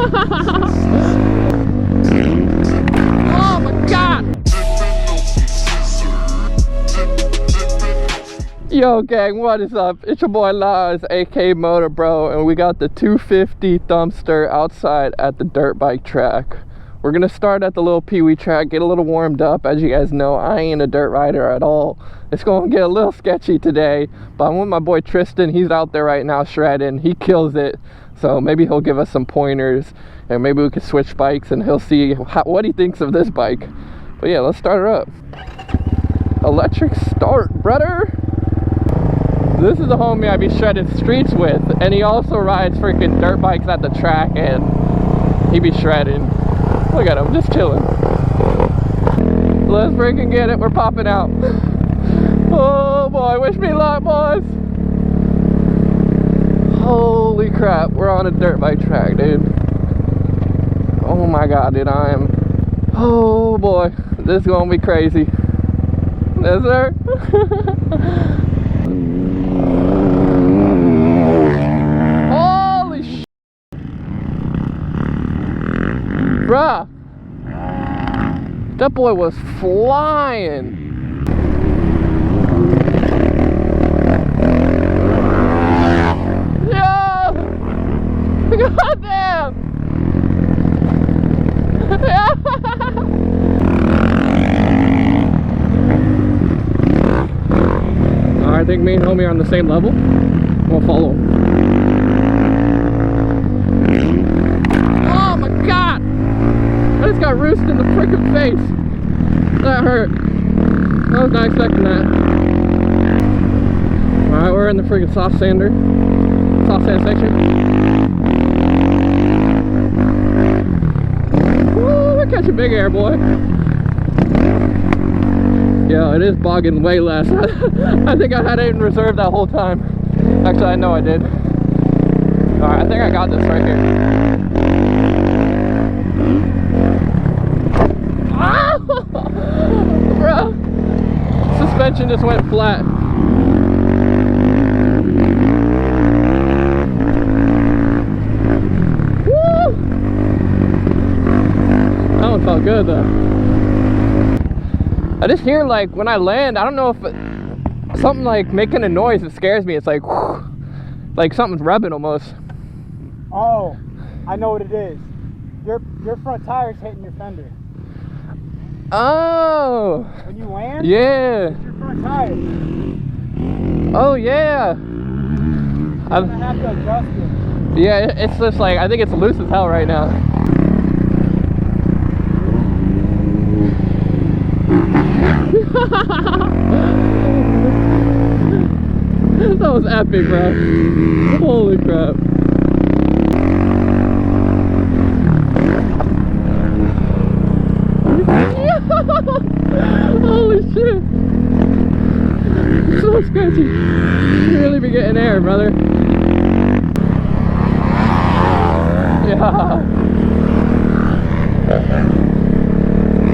Oh my god! Yo gang, what is up? It's your boy Lars, aka MotoBroo, and we got the 250 Thumpstar outside at the dirt bike track. We're gonna start at the little pee-wee track, get a little warmed up. As you guys know, I ain't a dirt rider at all. It's gonna get a little sketchy today, but I'm with my boy Tristan. He's out there right now shredding. He kills it. So maybe he'll give us some pointers, and maybe we could switch bikes and he'll see what he thinks of this bike. But yeah, let's start her up. Electric start, brother. This is the homie I be shredding streets with, and he also rides freaking dirt bikes at the track, and he be shredding. Look at him, just chilling. Let's freaking get it, we're popping out. Oh boy, wish me luck, boys. Holy crap, we're on a dirt bike track, dude. Oh my god, dude, oh boy, this is gonna be crazy. Yes, sir. Holy sh**. Bruh. That boy was flying. God damn! I think me and homie are on the same level. We'll follow him. Oh my god! I just got roosted in the freaking face. That hurt. I was not expecting that. Alright, we're in the freaking soft sand section. Catch a big air, boy. Yeah, it is bogging way less. I think I had it in reserve that whole time. Actually, I know I did. Alright, I think I got this right here. Ah! Bro, suspension just went flat. Felt good though. I just hear, like, when I land, I don't know if something like making a noise that scares me. It's like something's rubbing almost. Oh, I know what it is. Your front tire's hitting your fender. Oh. When you land? Yeah. It's your front tire. Oh yeah. I'm gonna have to adjust it. Yeah, it's just like, I think it's loose as hell right now. That was epic, bro. Holy crap. Holy shit. So sketchy. You really be getting air, brother. Yeah.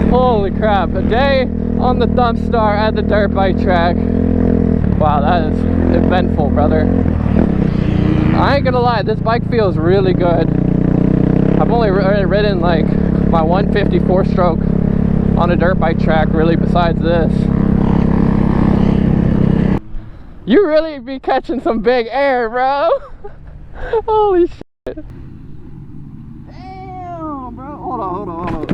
Holy crap. A day on the Thumpstar at the dirt bike track. Wow, that is eventful, brother. I ain't gonna lie, this bike feels really good. I've only ridden like my 154 stroke on a dirt bike track, really, besides this. You really be catching some big air, bro. Holy shit. Damn, bro. Hold on.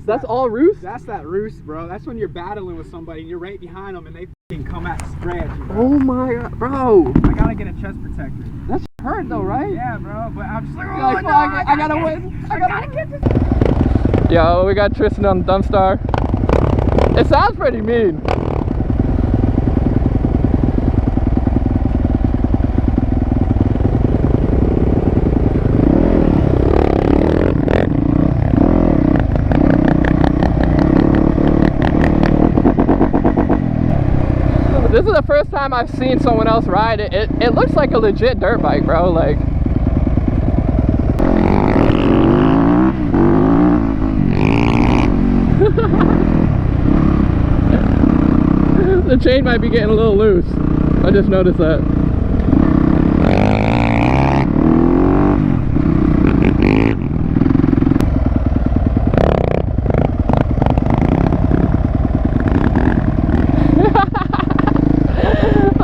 That's all roost? That's that roost, bro. That's when you're battling with somebody and you're right behind them and they can come at stretch. Oh my god, bro. I gotta get a chest protector. That's hurt though, right? Yeah, bro. But I'm just like, oh like, no, I gotta win. I gotta get this. Yo, we got Tristan on the Thumpstar. It sounds pretty mean. This is the first time I've seen someone else ride it. It looks like a legit dirt bike, bro. Like, the chain might be getting a little loose. I just noticed that.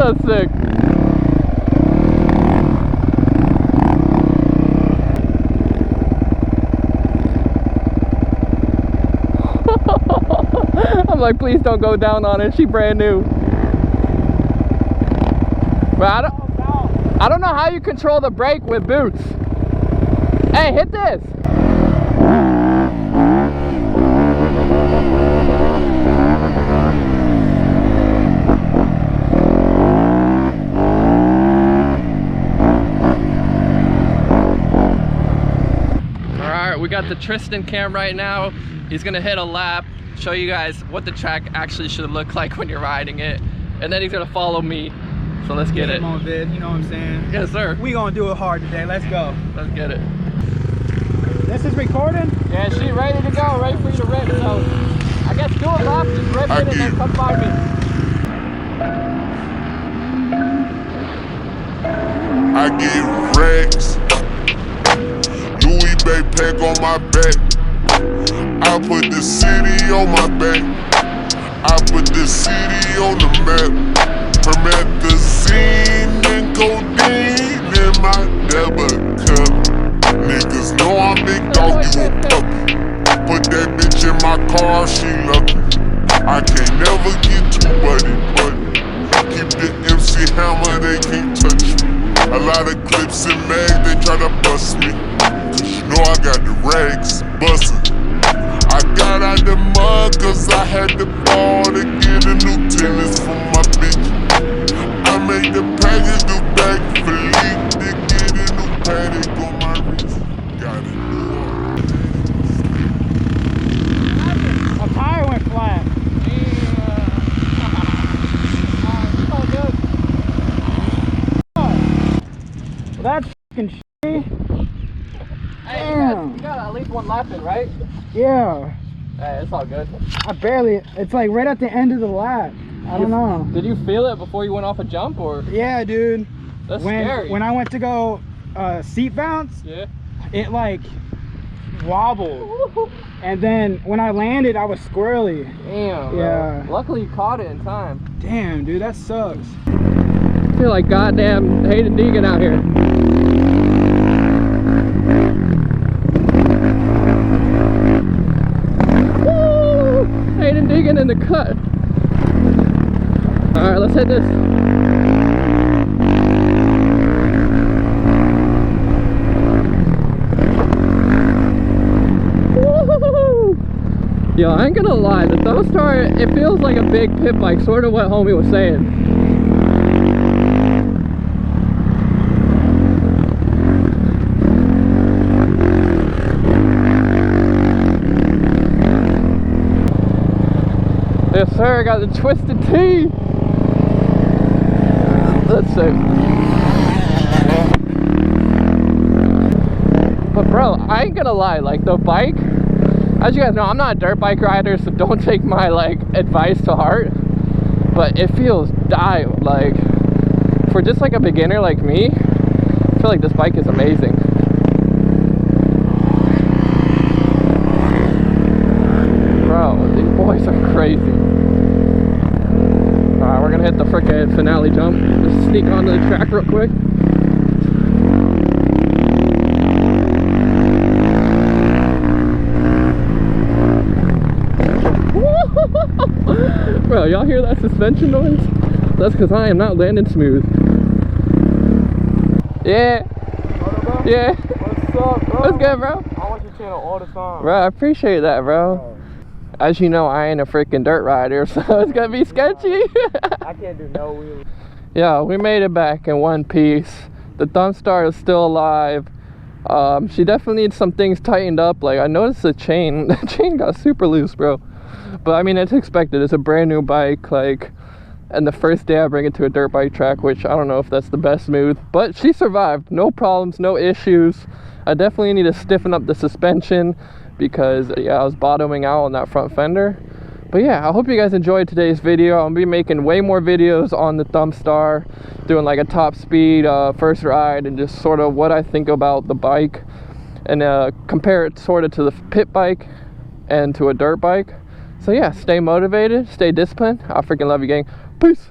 so sick. I'm like, please don't go down on her. She brand new. But I don't know how you control the brake with boots. Hey, hit this. Alright, we got the Tristan cam right now. He's gonna hit a lap, show you guys what the track actually should look like when you're riding it. And then he's gonna follow me. So let's get it. Come on, Vid, you know what I'm saying? Yes, sir. We gonna do it hard today. Let's go. Let's get it. This is recording? Yeah, she ready to go, ready for you to rip. So I guess do a lap, just rip it, and then come find me. I get racks, Louis backpack on my back. I put the city on my back. I put the city on the map. Promethazine and codeine in my debit cup. Niggas know I'm big dog, you a puppy. Put that bitch in my car, she lucky. I can't never get too buddy. Keep the MC hammer, they can't touch me. A lot of clips and mags, they try to bust me. Cause you know I got the rags bustin'. I got out the mud cause I had the ball to get a new tennis for my bitch. I made the package do back for leak to get a new paddock on my wrist. Got a new one. My tire went flat. Well, that's fucking shitty. Hey, you got at least one lap in, right? Yeah. Hey, it's all good. I barely, it's like right at the end of the lap. I don't know. Did you feel it before you went off a jump, or? Yeah, dude. That's scary. When I went to go seat bounce, yeah, it like wobbled. And then when I landed, I was squirrely. Damn. Yeah. Bro. Luckily you caught it in time. Damn, dude, that sucks. I feel like goddamn Hayden Deegan out here. Woo! Hayden Deegan in the cut. Alright, let's hit this. Woo! Yo, I ain't gonna lie, the Thumpstar, it feels like a big pit bike, sort of what homie was saying. Yes sir, I got the Twisted T. Let's see. But bro, I ain't gonna lie, like the bike, as you guys know, I'm not a dirt bike rider, so don't take my like advice to heart. But it feels dialed, like for just like a beginner like me, I feel like this bike is amazing. Bro, these boys are crazy. Alright, we're gonna hit the frickin' finale jump. Just sneak onto the track real quick. Bro, y'all hear that suspension noise? That's because I am not landing smooth. Yeah. Yeah. What's up, bro? What's good, bro? I watch your channel all the time. Bro, I appreciate that, bro. As you know, I ain't a freaking dirt rider, so it's gonna be sketchy. I can't do no wheelies. Yeah, we made it back in one piece. The Thumpstar is still alive. She definitely needs some things tightened up. Like, I noticed the chain got super loose, bro. But I mean, it's expected. It's a brand new bike, like, and the first day I bring it to a dirt bike track, which I don't know if that's the best move, but she survived. No problems, no issues. I definitely need to stiffen up the suspension because, yeah, I was bottoming out on that front fender. But yeah, I hope you guys enjoyed today's video. I'll be making way more videos on the Thumpstar, doing like a top speed first ride and just sort of what I think about the bike, and compare it sort of to the pit bike and to a dirt bike. So yeah, stay motivated, stay disciplined. I freaking love you, gang. Peace.